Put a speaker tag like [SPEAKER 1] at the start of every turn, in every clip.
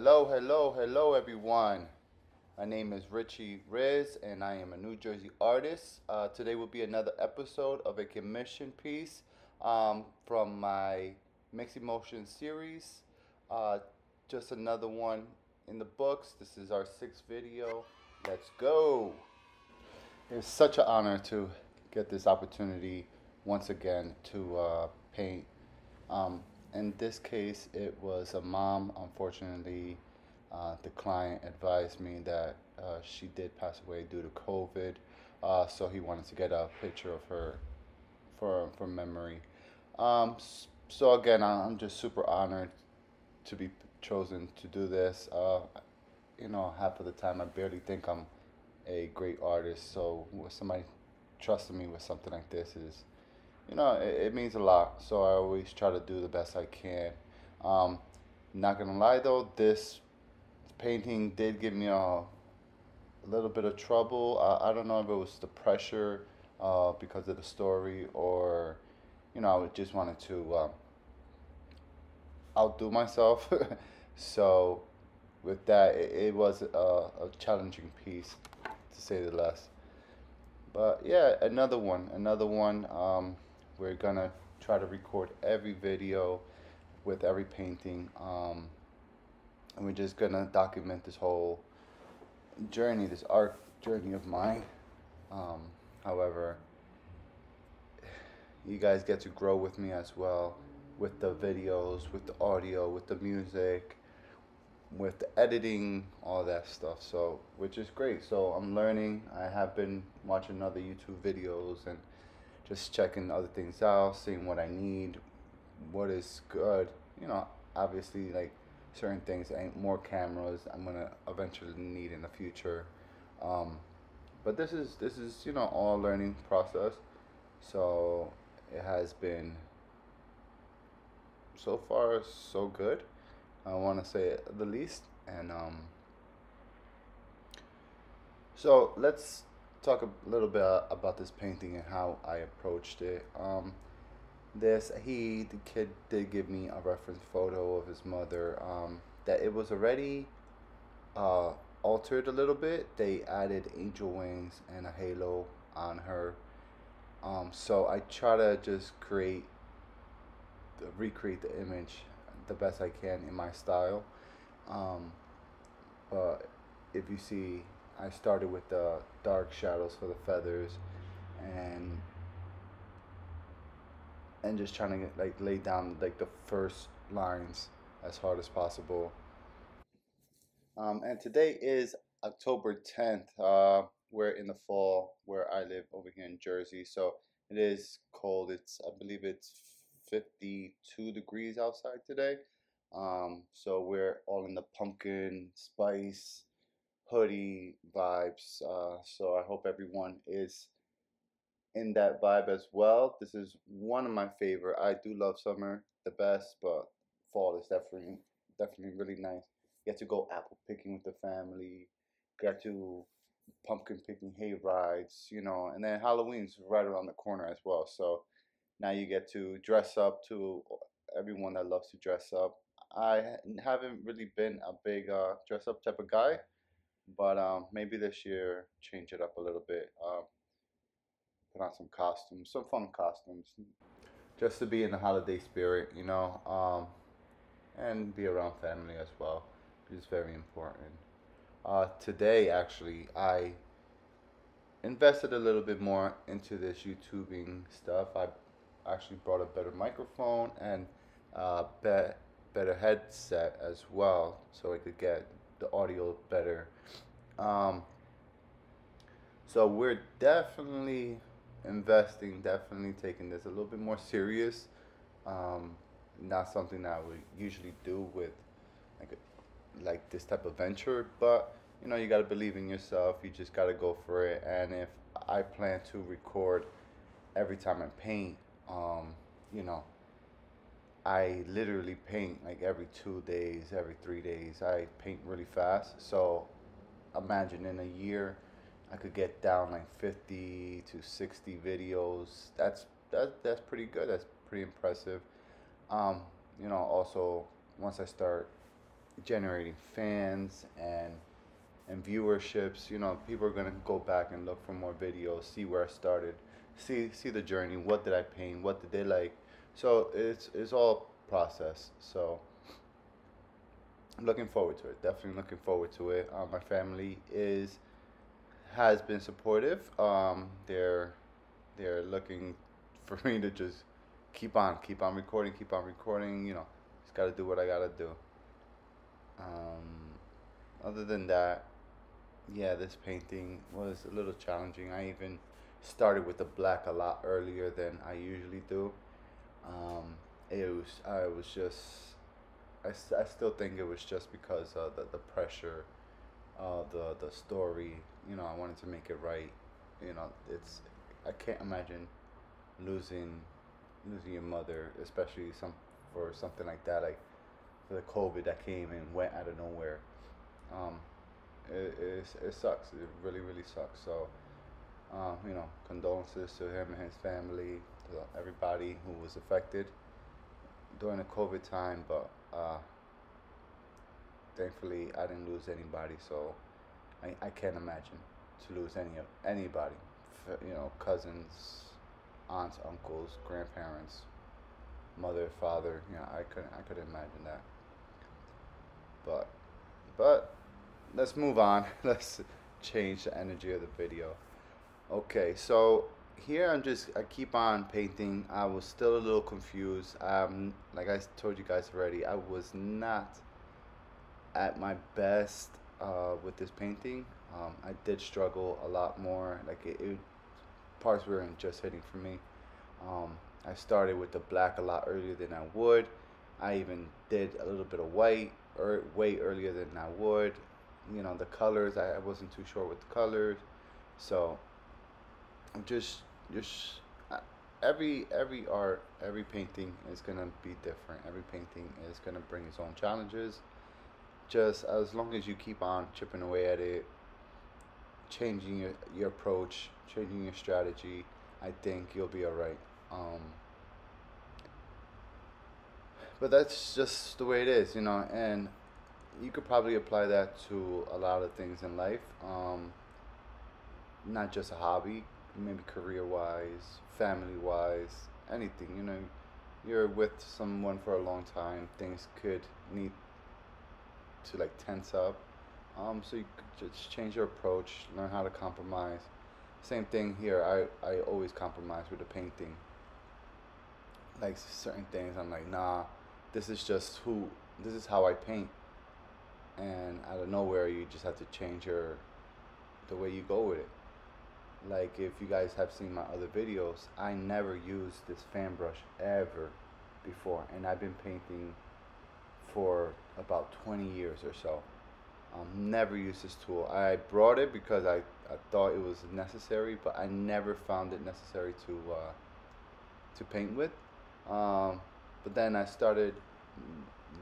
[SPEAKER 1] Hello, everyone. My name is Richie RiSz, and I am a New Jersey artist. Today will be another episode of a commission piece from my Mixed Emotion series. Uh, just another one in the books. This is our sixth video. Let's go. It's such an honor to get this opportunity once again to paint. Um, in this case, it was a mom. Unfortunately, the client advised me that she did pass away due to COVID, so he wanted to get a picture of her for memory. So again, I'm just super honored to be chosen to do this. Half of the time I barely think I'm a great artist, so with somebody trusting me with something like this is, it means a lot. So I always try to do the best I can. Um, Not gonna lie though, this painting did give me a little bit of trouble. I don't know if it was the pressure because of the story, or I just wanted to outdo myself. So with that, it was a challenging piece to say the least. But yeah, another one. We're gonna try to record every video with every painting, and we're just gonna document this whole journey, this art journey of mine. Um, However, you guys get to grow with me as well, with the videos, with the audio, with the music, with the editing, all that stuff. So, which is great. So I'm learning. I have been watching other YouTube videos and just checking other things out, seeing what I need, what is good. You know, obviously, like certain things, ain't more cameras I'm gonna eventually need in the future. Um, but this is all learning process. So it has been so far so good. I want to say the least. And so let's talk a little bit about this painting and how I approached it. The kid did give me a reference photo of his mother. That it was already uh, altered a little bit. They added angel wings and a halo on her. So I try to just recreate the image the best I can in my style. Um, but if you see, I started with the dark shadows for the feathers, and just trying to like lay down like the first lines as hard as possible. And today is October 10th. We're in the fall where I live over here in Jersey, so it is cold. I believe it's 52 degrees outside today. So we're all in the pumpkin spice hoodie vibes. So I hope everyone is in that vibe as well. This is one of my favorite. I do love summer the best, but fall is definitely really nice. Get to go apple picking with the family. Get to pumpkin picking hay rides, and then Halloween's right around the corner as well. So now you get to dress up to everyone that loves to dress up. I haven't really been a big dress up type of guy, but maybe this year change it up a little bit. Put on some costumes, some fun costumes, just to be in the holiday spirit, and be around family as well, which is very important. Today, actually, I invested a little bit more into this YouTubing stuff. I actually brought a better microphone and better headset as well, so I could get the audio better. Um, so we're definitely investing, definitely taking this a little bit more serious. Um, Not something that we usually do with like like this type of venture, but you got to believe in yourself. You just got to go for it. And if I plan to record every time I paint, um, you know, I literally paint like every 2 days, every 3 days. I paint really fast. So imagine in a year, I could get down like 50 to 60 videos. That's pretty good. That's pretty impressive. Um, Also once I start generating fans and viewerships. You know, people are gonna go back and look for more videos, see where I started, see the journey. What did I paint? What did they like? So it's all process. So I'm looking forward to it. Definitely looking forward to it. My family is has been supportive. They're looking for me to just keep on recording, keep on recording. You know, just gotta do what I gotta do. Other than that, yeah, this painting was a little challenging. I even started with the black a lot earlier than I usually do. Um, I was just, I still think it was just because of the pressure, the story. You know, I wanted to make it right. You know, I can't imagine losing, losing your mother, especially for something like that, like for the COVID that came and went out of nowhere. Um, it sucks. It really, really sucks. So, you know, condolences to him and his family, to everybody who was affected during the COVID time. But thankfully, I didn't lose anybody. So I can't imagine to lose anybody. You know, cousins, aunts, uncles, grandparents, mother, father. You know, I couldn't imagine that. But but let's move on. Let's change the energy of the video. Okay, so here I keep on painting. I was still a little confused. Like I told you guys already, I was not at my best with this painting. I did struggle a lot more. Like parts weren't just hitting for me. Um, I started with the black a lot earlier than I would. I even did a little bit of white or way earlier than I would. You know, the colors, I wasn't too sure with the colors. So I'm just uh, every art, every painting is gonna be different. Every painting is gonna bring its own challenges. Just as long as you keep on chipping away at it, changing your approach, changing your strategy, I think you'll be alright. Um, but that's just the way it is, you know, and you could probably apply that to a lot of things in life. Not just a hobby, maybe career wise, family wise, anything. You know, you're with someone for a long time, things could need to like tense up. So you could just change your approach, learn how to compromise. Same thing here. I always compromise with the painting. Like certain things, I'm like, nah, this is just this is how I paint. And out of nowhere, you just have to change the way you go with it. Like if you guys have seen my other videos, I never used this fan brush ever before, and I've been painting for about 20 years or so. Never used this tool. I brought it because I thought it was necessary, but I never found it necessary to paint with. Um, but then I started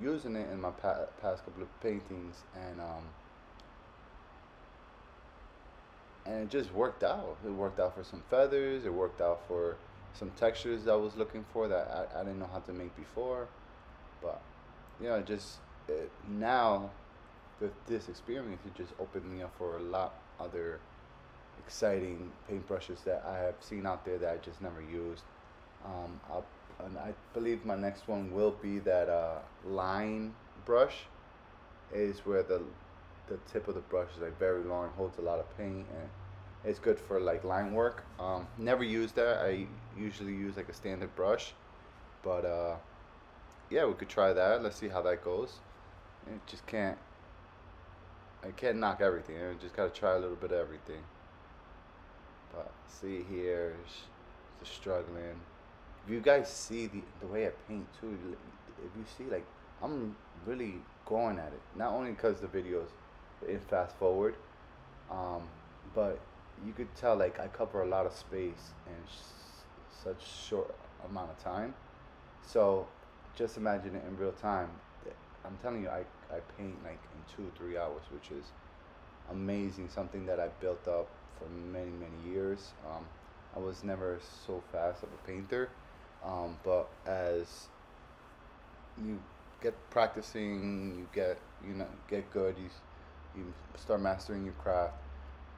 [SPEAKER 1] using it in my past couple of paintings, and it just worked out. It worked out for some feathers. It worked out for some textures I was looking for that I didn't know how to make before. But you know, now with this experience, it just opened me up for a lot other exciting paintbrushes that I have seen out there that I just never used. And I believe my next one will be that line brush. Is where the tip of the brush is like very long, holds a lot of paint, and it's good for like line work. Never use that. I usually use like a standard brush, but yeah, we could try that. Let's see how that goes. It just can't. I can't knock everything. I just gotta try a little bit of everything. But see here, just struggling. If you guys see the way I paint too, if you see like I'm really going at it. Not only because the videos in fast forward, um, but you could tell like I cover a lot of space in such short amount of time. So just imagine it in real time. I'm telling you, I paint like in 2 3 hours, which is amazing. Something that I built up for many years. I was never so fast of a painter, but as you get practicing, you get, you know, get good, you start mastering your craft,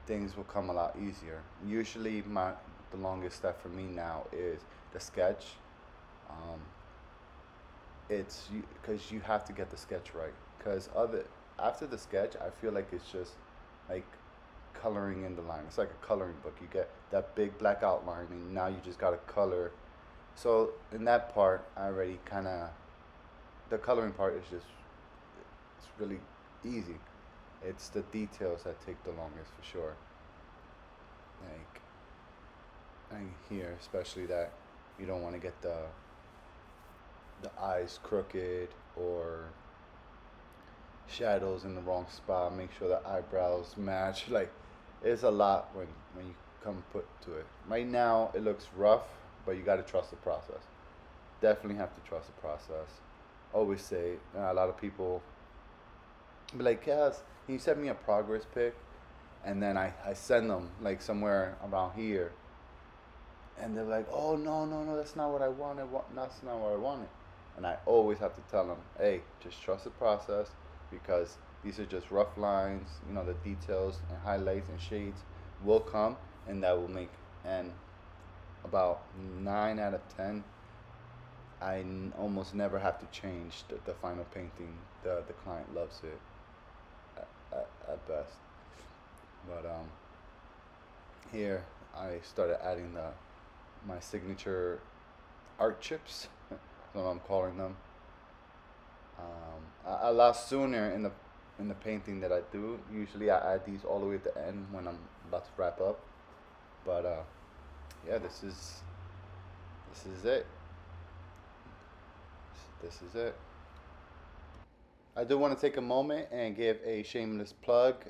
[SPEAKER 1] things will come a lot easier. Usually, the longest step for me now is the sketch. Um, it's because you have to get the sketch right. Because other after the sketch, I feel like it's just like coloring in the line. It's like a coloring book. You get that big black outline, and now you just gotta color. So in that part, I already kind of the coloring part is just it's really easy. It's the details that take the longest for sure. Like and here, especially that you don't want to get the eyes crooked or shadows in the wrong spot. Make sure the eyebrows match. Like it's a lot when you come put to it. Right now it looks rough, but you got to trust the process. Definitely have to trust the process. Always say a lot of people be like, "Yes, can you send me a progress pic?" And then I send them like somewhere around here, and they're like, "Oh no, no, no, that's not what I wanted. That's not what I wanted." And I always have to tell them, "Hey, just trust the process, because these are just rough lines. You know, the details and highlights and shades will come, and that will make." And about 9 out of 10, almost never have to change the final painting. The client loves it at best. But here I started adding the my signature art chips. That's what I'm calling them. A lot sooner in the painting that I do. Usually I add these all the way at the end when I'm about to wrap up. But yeah, this is it. This is it. I do want to take a moment and give a shameless plug.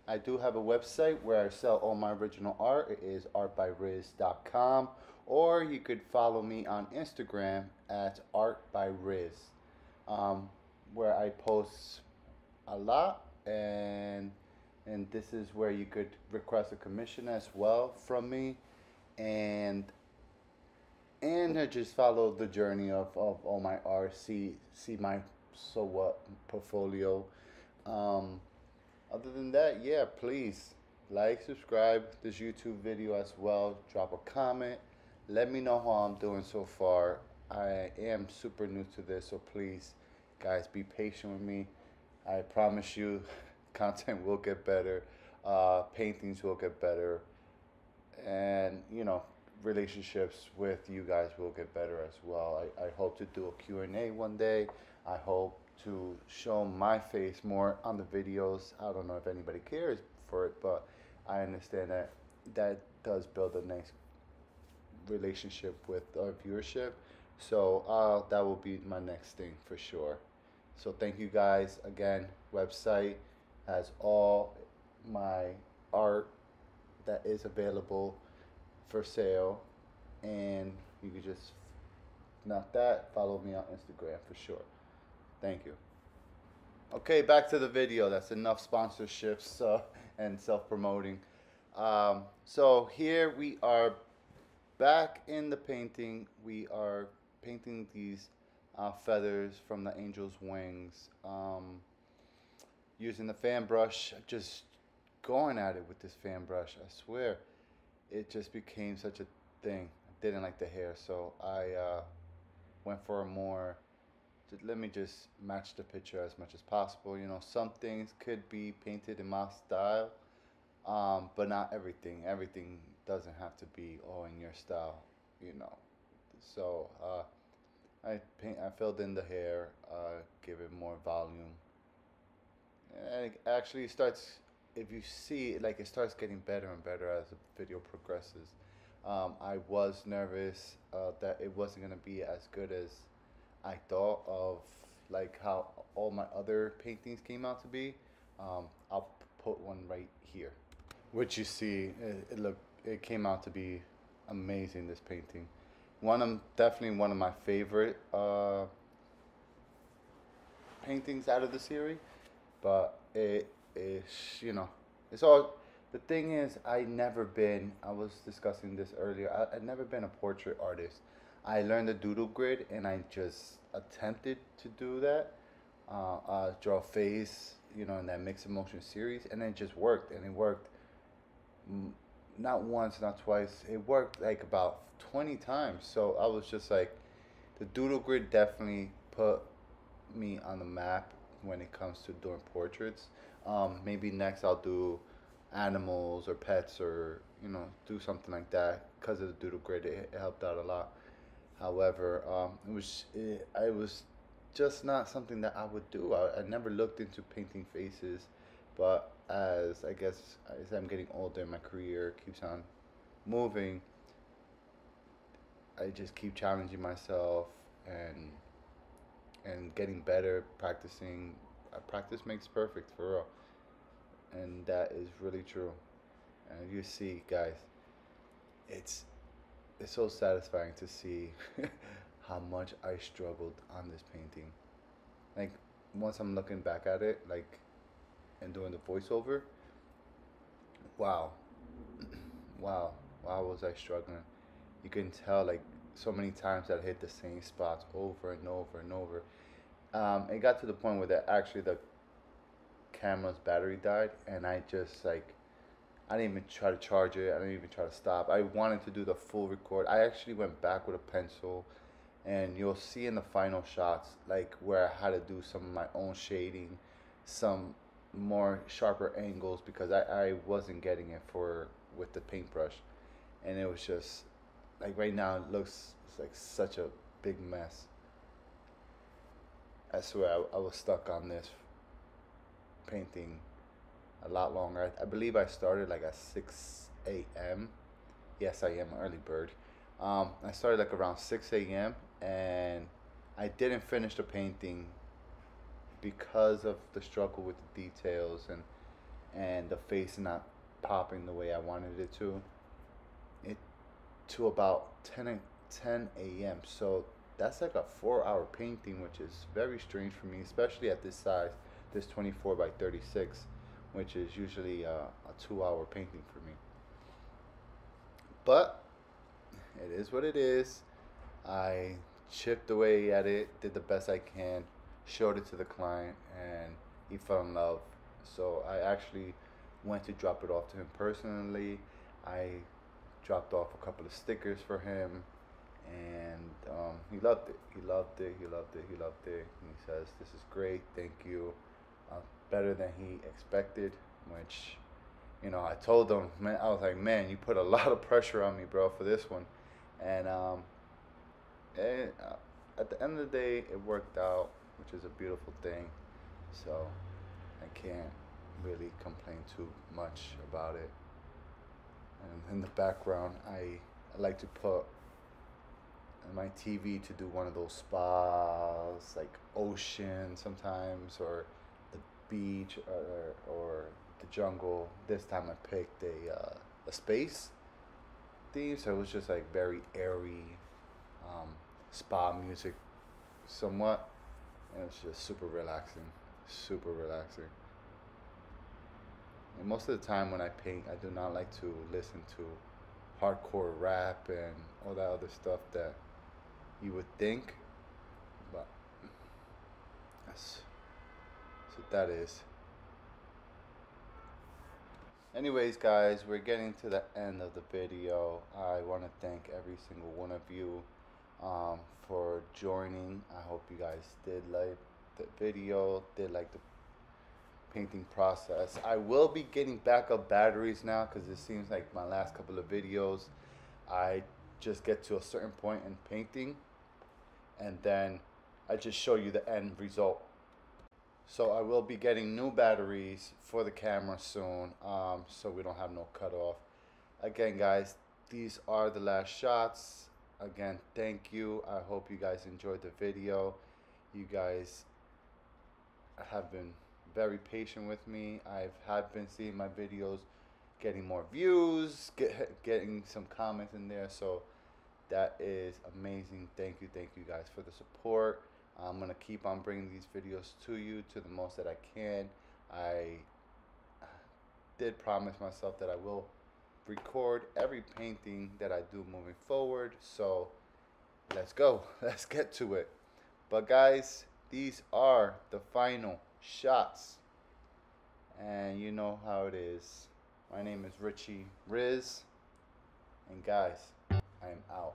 [SPEAKER 1] I do have a website where I sell all my original art. It is artbyrizz.com. Or you could follow me on Instagram at artbyrizz, where I post a lot, and this is where you could request a commission as well from me, and just follow the journey of all my art. See my so what portfolio. Um, Other than that, yeah, please like, subscribe this YouTube video as well. Drop a comment. Let me know how I'm doing so far. I am super new to this, so please, guys, be patient with me. I promise you, content will get better. Paintings will get better, and relationships with you guys will get better as well. I hope to do a Q&A one day. I hope to show my face more on the videos. I don't know if anybody cares for it, but I understand that that does build a nice relationship with our viewership. So that will be my next thing for sure. So thank you guys again. Website has all my art that is available for sale, and you can just not that follow me on Instagram for sure. Thank you. Okay, back to the video. That's enough sponsorships and self-promoting. So here we are back in the painting. We are painting these feathers from the angel's wings, using the fan brush. Just going at it with this fan brush. I swear, it just became such a thing. I didn't like the hair, so I went for a more. Let me just match the picture as much as possible. You know, some things could be painted in my style, but not everything. Everything doesn't have to be all in your style, you know. So I filled in the hair, give it more volume. And it actually starts. If you see, like, it starts getting better and better as the video progresses. I was nervous that it wasn't gonna be as good as I thought of, like how all my other paintings came out to be. I'll put one right here, which you see. It came out to be amazing. This painting, definitely one of my favorite paintings out of the series. But it is, it's all. The thing is, I was discussing this earlier. I'd never been a portrait artist. I learned the doodle grid, and I just attempted to do that, draw a face, you know, in that mixed emotion series, and it just worked, and it worked mm, not once, not twice. It worked like about 20 times. So I was just like, the doodle grid definitely put me on the map when it comes to doing portraits. Maybe next I'll do animals or pets, or you know, do something like that because of the doodle grid. It helped out a lot. However, I was just not something that I would do. I never looked into painting faces, but as I guess as I'm getting older, my career keeps on moving. I just keep challenging myself and getting better, practicing. Practice makes perfect, for real, and that is really true. And you see, guys, it's it's so satisfying to see how much I struggled on this painting. Like once I'm looking back at it, like and doing the voiceover, wow, wow, wow, was I struggling? You can tell like so many times I hit the same spots over and over and over. It got to the point where actually the camera's battery died, and I just like I didn't even try to charge it. I didn't even try to stop. I wanted to do the full record. I actually went back with a pencil, and you'll see in the final shots like where I had to do some of my own shading, some more sharper angles because I wasn't getting it for with the paintbrush, and it was just like right now it looks like such a big mess. I swear I was stuck on this painting a lot longer. I believe I started like at 6 a.m. Yes, I am an early bird. I started like around 6 a.m. and I didn't finish the painting because of the struggle with the details and the face not popping the way I wanted it to. It to about 10 a.m. So that's like a 4 hour painting, which is very strange for me, especially at this size, this 24 by 36, which is usually a 2 hour painting for me. But it is what it is. I chipped away at it, did the best I can, showed it to the client, and he fell in love. So I actually went to drop it off to him personally. I dropped off a couple of stickers for him, and he loved it. He loved it. He loved it. He loved it. And he says, "This is great. Thank you." Better than he expected, which, you know, I told him, man, I was like, man, you put a lot of pressure on me, bro, for this one. And at the end of the day, it worked out, which is a beautiful thing. So I can't really complain too much about it. And in the background, I like to put my TV to do one of those spas, like ocean sometimes, or the beach, or the jungle. This time I picked a space theme, so it was just like very airy, spa music, somewhat, and it was just super relaxing, super relaxing. And most of the time when I paint, I do not like to listen to hardcore rap and all that other stuff that you would think, but that's what that is. Anyways, guys, we're getting to the end of the video. I want to thank every single one of you for joining. I hope you guys did like the video, did like the painting process. I will be getting backup batteries now because it seems like my last couple of videos, I just get to a certain point in painting and then I just show you the end result. So I will be getting new batteries for the camera soon, so we don't have no cutoff. Again, guys, these are the last shots. Again, thank you. I hope you guys enjoyed the video. You guys have been very patient with me. Have been seeing my videos getting more views, getting some comments in there. So that is amazing. Thank you guys for the support. I'm gonna keep on bringing these videos to you to the most that I can. I did promise myself that I will record every painting that I do moving forward. So let's go. Let's get to it. But guys, these are the final shots. And you know how it is. My name is Richie RiSz. And guys, I am out.